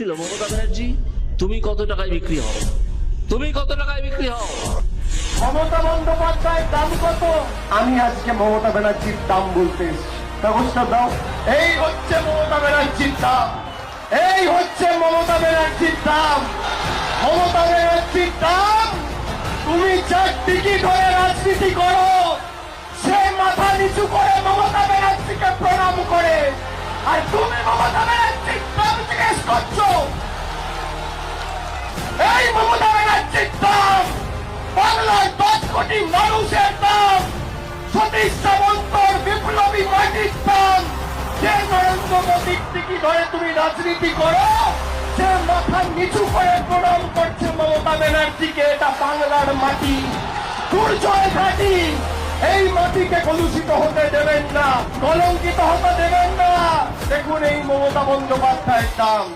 ছিল মমতা ব্যানার্জি, তুমি কত টাকায় বিক্রি হও? তুমি কত টাকায় বিক্রি হও? মমতা বন্দ্যোপাধ্যায়ের দাম কত? আমি আজকে মমতা ব্যানার্জির দাম বলতে এসেছি। ব্যবস্থা দাও। এই হচ্ছে মমতা ব্যানার্জির দাম। এই হচ্ছে মমতা ব্যানার্জির দাম। মমতা ব্যানার্জির দাম। তুমি যার টিকিট হয়ে রাজনীতি করো, সে মাথা নিচু করে মমতা ব্যানার্জিকে প্রণাম করে, আর তুমি মমতা ব্যানার্জির দাম জিজ্ঞেস করছো। এই মমতা ব্যানার্জির দাম বাংলার 10 কোটি মানুষের দাম, সতীশ সামন্তর বিপ্লবী মাটির দাম। যে নরেন্দ্র মোদীর টিকিট ধরে তুমি রাজনীতি করো, সে মাথা নিচু করে প্রণাম করছে মমতা ব্যানার্জিকে। এটা বাংলার মাটি, দুর্জয় ঘাটি। এই মাটিকে কলুষিত হতে দেবেন না, কলঙ্কিত হতে দেবেন না। দেখুন এই মমতা বন্দ্যোপাধ্যায়ের দাম।